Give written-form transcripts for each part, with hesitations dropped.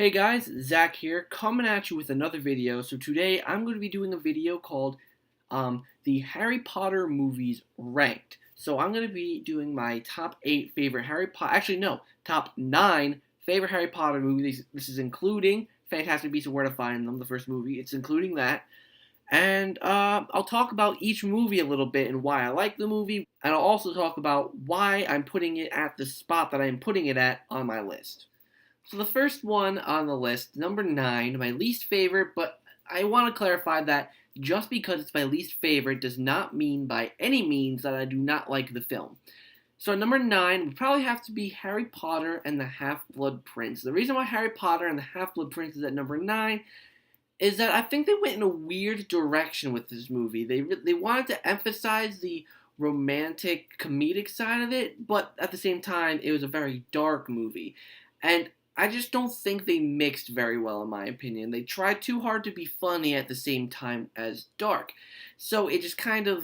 Hey guys, Zach here, coming at you with another video. So today I'm going to be doing a video called the Harry Potter movies ranked. So I'm going to be doing my top 8 favorite Harry Potter, actually no, top 9 favorite Harry Potter movies. This is including Fantastic Beasts and Where to Find Them, the first movie. It's including that. And I'll talk about each movie a little bit and why I like the movie. And I'll also talk about why I'm putting it at the spot that I'm putting it at on my list. So the first one on the list, number 9, my least favorite, but I want to clarify that just because it's my least favorite does not mean by any means that I do not like the film. So number 9 would probably have to be Harry Potter and the Half-Blood Prince. The reason why Harry Potter and the Half-Blood Prince is at number 9 is that I think they went in a weird direction with this movie. They wanted to emphasize the romantic comedic side of it, but at the same time it was a very dark movie. And I just don't think they mixed very well, in my opinion. They tried too hard to be funny at the same time as dark. So it just kind of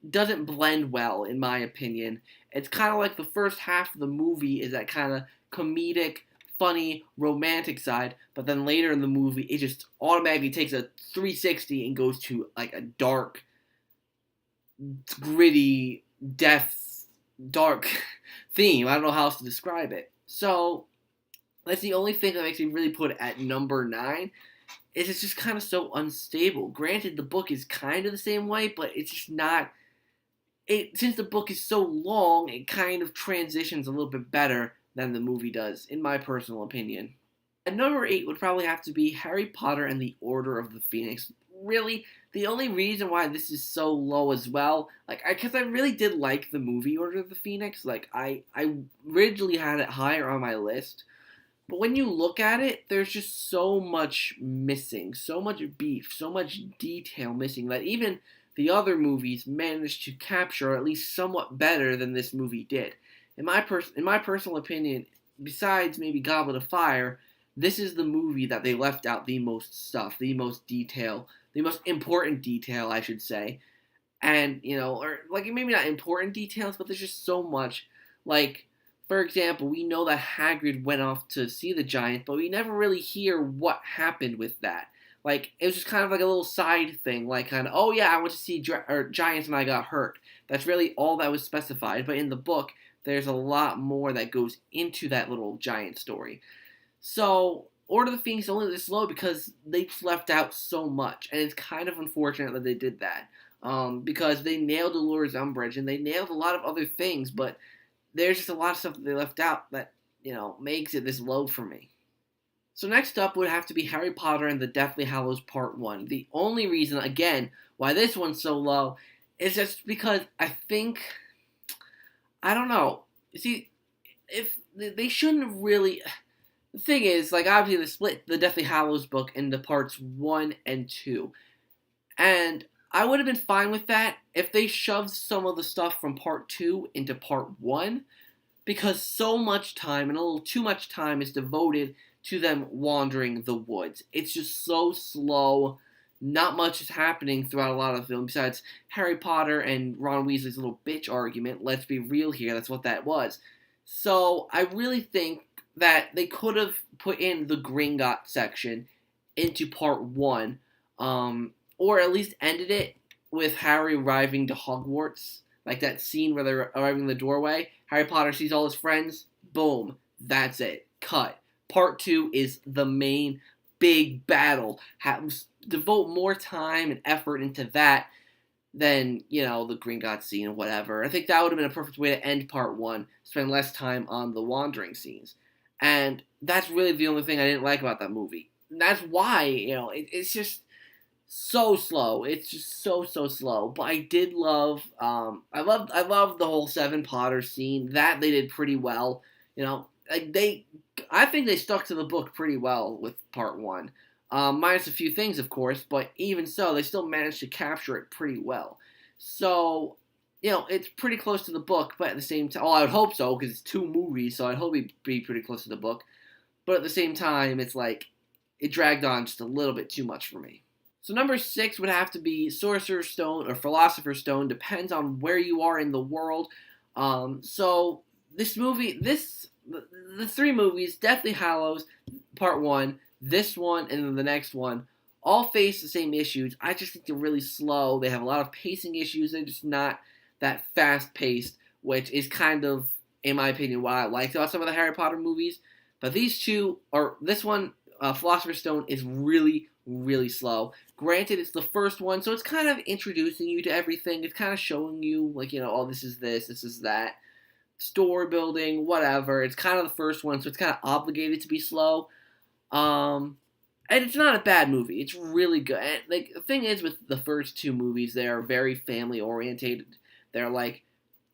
doesn't blend well, in my opinion. It's kind of like the first half of the movie is that kind of comedic, funny, romantic side, but then later in the movie, it just automatically takes a 360 and goes to like a dark, gritty, death, dark theme. I don't know how else to describe it. So that's the only thing that makes me really put it at number 9. Is it's just kind of so unstable. Granted, the book is kind of the same way, but it's just not. Since the book is so long, it kind of transitions a little bit better than the movie does, in my personal opinion. And number 8 would probably have to be Harry Potter and the Order of the Phoenix. Really, the only reason why this is so low as well, because I really did like the movie Order of the Phoenix. I originally had it higher on my list. But when you look at it, there's just so much missing, so much beef, so much detail missing that even the other movies managed to capture at least somewhat better than this movie did. In my personal opinion, besides maybe Goblet of Fire, this is the movie that they left out the most stuff, the most detail, the most important detail, I should say. And, or maybe not important details, but there's just so much, for example, we know that Hagrid went off to see the giant, but we never really hear what happened with that. It was just kind of like a little side thing, oh yeah, I went to see giants and I got hurt. That's really all that was specified, but in the book, there's a lot more that goes into that little giant story. So, Order of the Phoenix is only this low because they left out so much, and it's kind of unfortunate that they did that, because they nailed Dolores Umbridge, and they nailed a lot of other things, but there's just a lot of stuff that they left out that, makes it this low for me. So next up would have to be Harry Potter and the Deathly Hallows Part 1. The only reason, again, why this one's so low is just because I don't know. You see, if they shouldn't have really. The thing is, obviously they split the Deathly Hallows book into parts 1 and 2. And I would have been fine with that if they shoved some of the stuff from part 2 into part 1, because so much time, and a little too much time, is devoted to them wandering the woods. It's just so slow. Not much is happening throughout a lot of the film besides Harry Potter and Ron Weasley's little bitch argument. Let's be real here, that's what that was. So I really think that they could have put in the Gringotts section into part 1, or at least ended it with Harry arriving to Hogwarts. Like that scene where they're arriving in the doorway. Harry Potter sees all his friends. Boom. That's it. Cut. Part 2 is the main big battle. Devote more time and effort into that than, the Gringotts scene or whatever. I think that would have been a perfect way to end part 1. Spend less time on the wandering scenes. And that's really the only thing I didn't like about that movie. And that's why, it's just so slow. It's just so slow. But I did love, I loved the whole 7 Potter scene. That they did pretty well. I think they stuck to the book pretty well with part 1. Minus a few things, of course, but even so, they still managed to capture it pretty well. So, it's pretty close to the book, but at the same time, I would hope so, because it's 2 movies, so I'd hope it'd be pretty close to the book. But at the same time, it's it dragged on just a little bit too much for me. So number 6 would have to be Sorcerer's Stone or Philosopher's Stone, depends on where you are in the world. So this the three movies, definitely Hallows, part one, this one, and then the next one, all face the same issues. I just think they're really slow. They have a lot of pacing issues. They're just not that fast paced, which is kind of, in my opinion, what I liked about some of the Harry Potter movies. But these two, or this one, Philosopher's Stone, is really, really slow. Granted, it's the first one, so it's kind of introducing you to everything. It's kind of showing you, like, oh, this is that. Story building, whatever. It's kind of the first one, so it's kind of obligated to be slow. Um, and it's not a bad movie. It's really good. And, like, the thing is with the first two movies, they are very family orientated. They're like,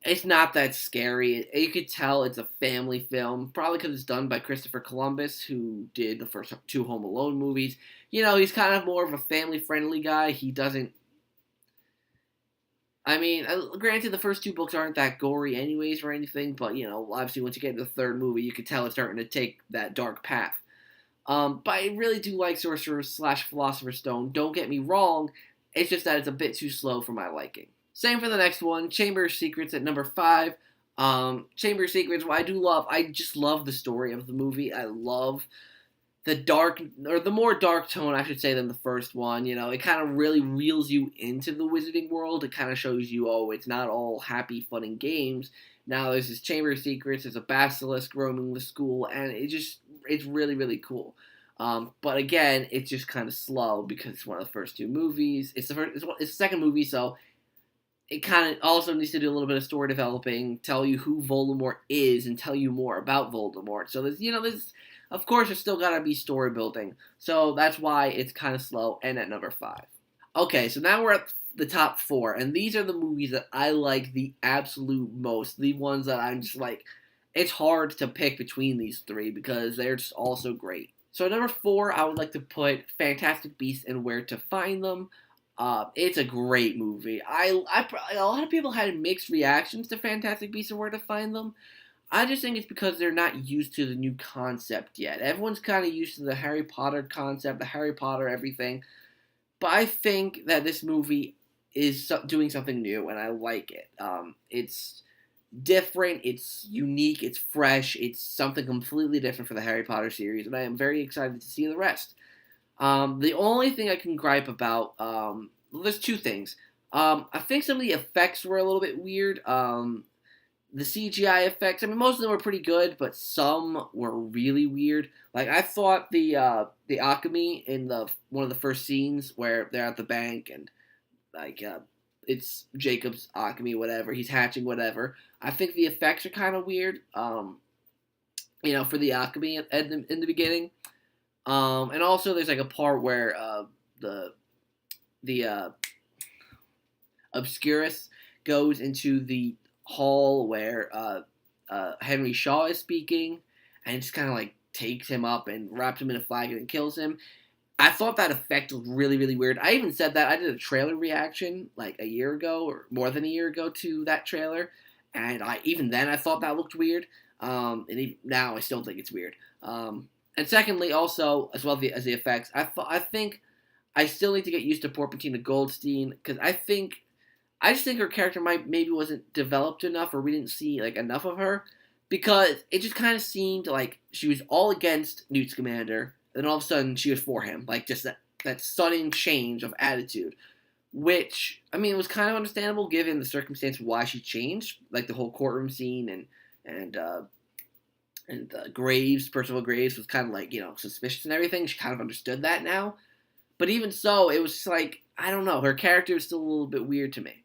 it's not that scary. You could tell it's a family film, probably because it's done by Christopher Columbus, who did the first two Home Alone movies. He's kind of more of a family-friendly guy. He doesn't. I mean, granted, the first two books aren't that gory, anyways, or anything. But obviously, once you get to the third movie, you can tell it's starting to take that dark path. But I really do like Sorcerers / Philosopher's Stone. Don't get me wrong. It's just that it's a bit too slow for my liking. Same for the next one, Chamber of Secrets at number 5. Chamber of Secrets, what I do love, I just love the story of the movie. I love the dark, or the more dark tone, I should say, than the first one. It kind of really reels you into the wizarding world. It kind of shows you, oh, it's not all happy, fun, and games. Now there's this Chamber of Secrets, there's a basilisk roaming the school, and it's really, really cool. But again, it's just kind of slow because it's one of the first two movies. It's the second movie, so it kind of also needs to do a little bit of story developing, tell you who Voldemort is, and tell you more about Voldemort. So there's of course, there's still gotta be story building. So that's why it's kind of slow, and at number 5. Okay, so now we're at the top 4, and these are the movies that I like the absolute most. The ones that I'm just like, it's hard to pick between these three because they're just all so great. So at number 4, I would like to put Fantastic Beasts and Where to Find Them. It's a great movie. A lot of people had mixed reactions to Fantastic Beasts and Where to Find Them. I just think it's because they're not used to the new concept yet. Everyone's kind of used to the Harry Potter concept, the Harry Potter everything. But I think that this movie is doing something new, and I like it. It's different, it's unique, it's fresh, it's something completely different for the Harry Potter series, and I am very excited to see the rest. The only thing I can gripe about, well, there's two things. I think some of the effects were a little bit weird. The CGI effects, I mean, most of them were pretty good, but some were really weird. Like, I thought the alchemy in one of the first scenes where they're at the bank and, like, it's Jacob's alchemy, whatever, he's hatching whatever. I think the effects are kind of weird, for the alchemy in the beginning. And also there's, like, a part where the Obscurus goes into the hall where Henry Shaw is speaking, and just kind of like takes him up and wraps him in a flagon and kills him. I thought that effect was really, really weird. I even said that. I did a trailer reaction like a year ago, or more than a year ago, to that trailer, and even then I thought that looked weird. And even now I still think it's weird. And secondly, also, as well as the effects, I think I still need to get used to Poor Patina Goldstein, because I just think her character maybe wasn't developed enough, or we didn't see like enough of her, because it just kind of seemed like she was all against Newt Scamander, and all of a sudden she was for him, like just that sudden change of attitude, which, I mean, was kind of understandable given the circumstance why she changed, like the whole courtroom scene and Graves, Percival Graves, was kind of like, suspicious and everything. She kind of understood that now, but even so, it was just like, I don't know, her character is still a little bit weird to me.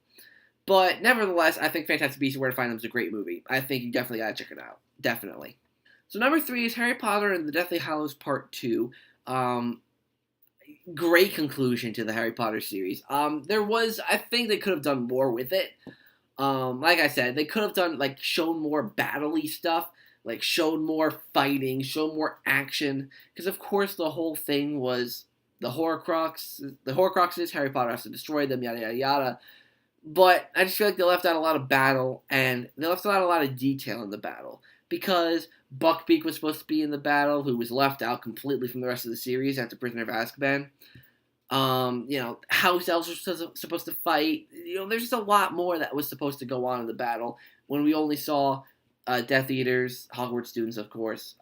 But nevertheless, I think Fantastic Beasts and Where to Find Them is a great movie. I think you definitely gotta check it out. Definitely. So number 3 is Harry Potter and the Deathly Hallows Part 2. Great conclusion to the Harry Potter series. I think they could have done more with it. Like I said, they could have done, like, shown more battle-y stuff. Like, shown more fighting, shown more action. Because, of course, the whole thing was the Horcruxes. The Horcruxes, Harry Potter has to destroy them, yada, yada, yada. But I just feel like they left out a lot of battle, and they left out a lot of detail in the battle. Because Buckbeak was supposed to be in the battle, who was left out completely from the rest of the series after Prisoner of Azkaban. House elves were supposed to fight. There's just a lot more that was supposed to go on in the battle when we only saw Death Eaters, Hogwarts students, of course,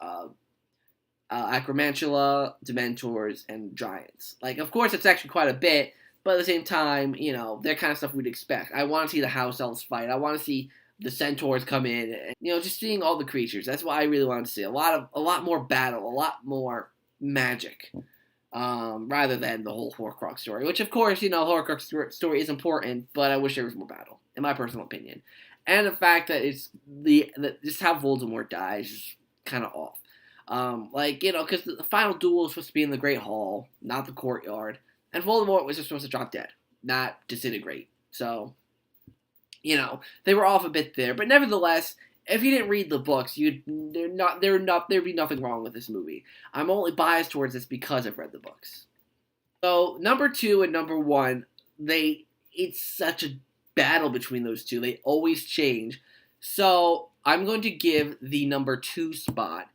Acromantula, Dementors, and Giants. Like, of course, it's actually quite a bit, but at the same time, you know, that kind of stuff we'd expect. I want to see the House Elves fight. I want to see the Centaurs come in, and, you know, just seeing all the creatures. That's what I really want to see. A lot more battle, a lot more magic, rather than the whole Horcrux story. Which, of course, you know, Horcrux story is important, but I wish there was more battle, in my personal opinion. And the fact that just how Voldemort dies is kind of off. Like, you know, because the final duel was supposed to be in the Great Hall, not the courtyard, and Voldemort was just supposed to drop dead, not disintegrate. So, you know, they were off a bit there, but nevertheless, if you didn't read the books, there'd be nothing wrong with this movie. I'm only biased towards this because I've read the books. So, number 2 and number 1, it's such a battle between those two. They always change. So, I'm going to give the number 2 spot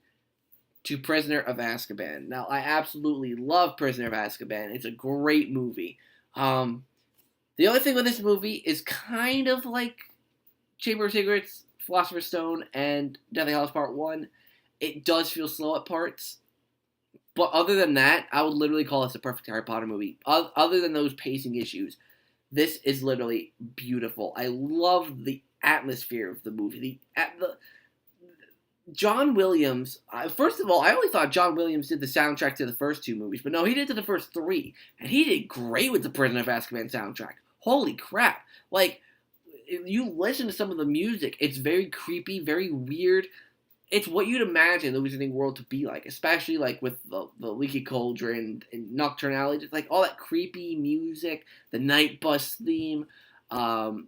to Prisoner of Azkaban. Now, I absolutely love Prisoner of Azkaban. It's a great movie. The only thing with this movie is kind of like Chamber of Secrets, Philosopher's Stone, and Deathly Hallows Part 1. It does feel slow at parts. But other than that, I would literally call this a perfect Harry Potter movie. Other than those pacing issues, this is literally beautiful. I love the atmosphere of the movie. John Williams, first of all, I only thought John Williams did the soundtrack to the first 2 movies, but no, he did to the first 3, and he did great with the Prisoner of Azkaban soundtrack. Holy crap. Like, if you listen to some of the music, it's very creepy, very weird. It's what you'd imagine the Wizarding World to be like, especially like with the Leaky Cauldron and Nocturne Alley, just like all that creepy music, the Night Bus theme,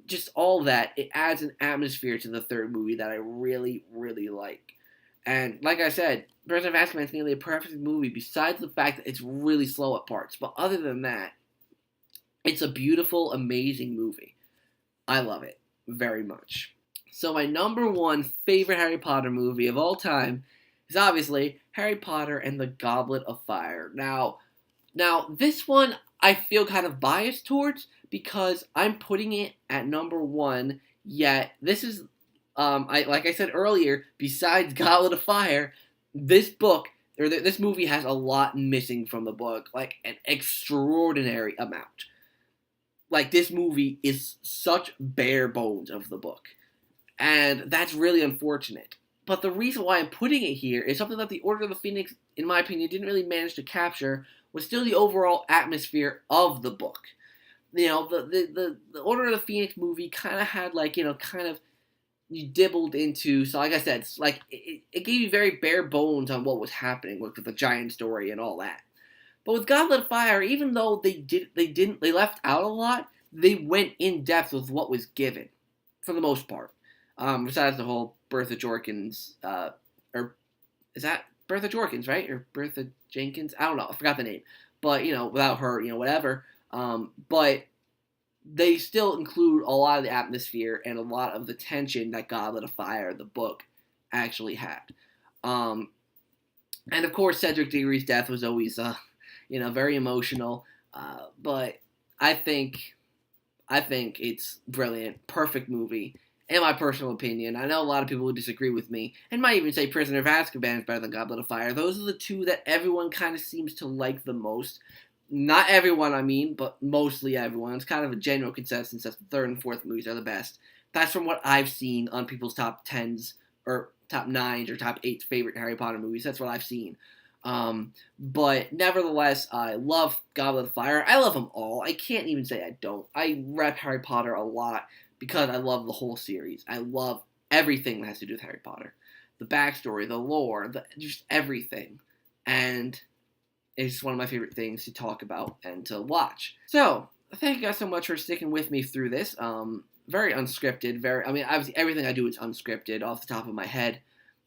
just all that. It adds an atmosphere to the third movie that I really, really like. And like I said, Prisoner of Azkaban is nearly a perfect movie, besides the fact that it's really slow at parts. But other than that, it's a beautiful, amazing movie. I love it very much. So my number 1 favorite Harry Potter movie of all time is obviously Harry Potter and the Goblet of Fire. Now this one I feel kind of biased towards because I'm putting it at number 1, yet this is, like I said earlier, besides Goblet of Fire, this movie has a lot missing from the book, like an extraordinary amount. Like, this movie is such bare bones of the book. And that's really unfortunate. But the reason why I'm putting it here is something that the Order of the Phoenix, in my opinion, didn't really manage to capture, was still the overall atmosphere of the book. You know, the Order of the Phoenix movie kind of had, like, you know, kind of, you dibbled into, so like I said, it's like, it gave you very bare bones on what was happening with the giant story and all that. But with Goblet of Fire, even though they left out a lot, they went in depth with what was given, for the most part. Besides the whole Bertha Jorkins, or is that Bertha Jorkins, right? Or Bertha Jenkins? I don't know. I forgot the name. But, you know, without her, you know, whatever. But they still include a lot of the atmosphere and a lot of the tension that Goblet of Fire, the book, actually had. And of course, Cedric Diggory's death was always, you know, very emotional. But I think it's brilliant, perfect movie. In my personal opinion, I know a lot of people would disagree with me, and might even say Prisoner of Azkaban is better than Goblet of Fire. Those are the 2 that everyone kind of seems to like the most. Not everyone, I mean, but mostly everyone. It's kind of a general consensus that the 3rd and 4th movies are the best. That's from what I've seen on people's top 10s, or top 9s, or top 8 favorite Harry Potter movies. That's what I've seen. But nevertheless, I love Goblet of Fire. I love them all. I can't even say I don't. I rep Harry Potter a lot, because I love the whole series. I love everything that has to do with Harry Potter. The backstory, the lore, just everything. And it's one of my favorite things to talk about and to watch. So, thank you guys so much for sticking with me through this. Very unscripted. Obviously everything I do is unscripted off the top of my head.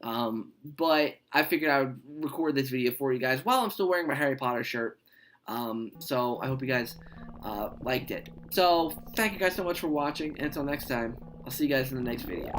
But I figured I would record this video for you guys while I'm still wearing my Harry Potter shirt. So I hope you guys liked it. So thank you guys so much for watching, and until next time, I'll see you guys in the next video.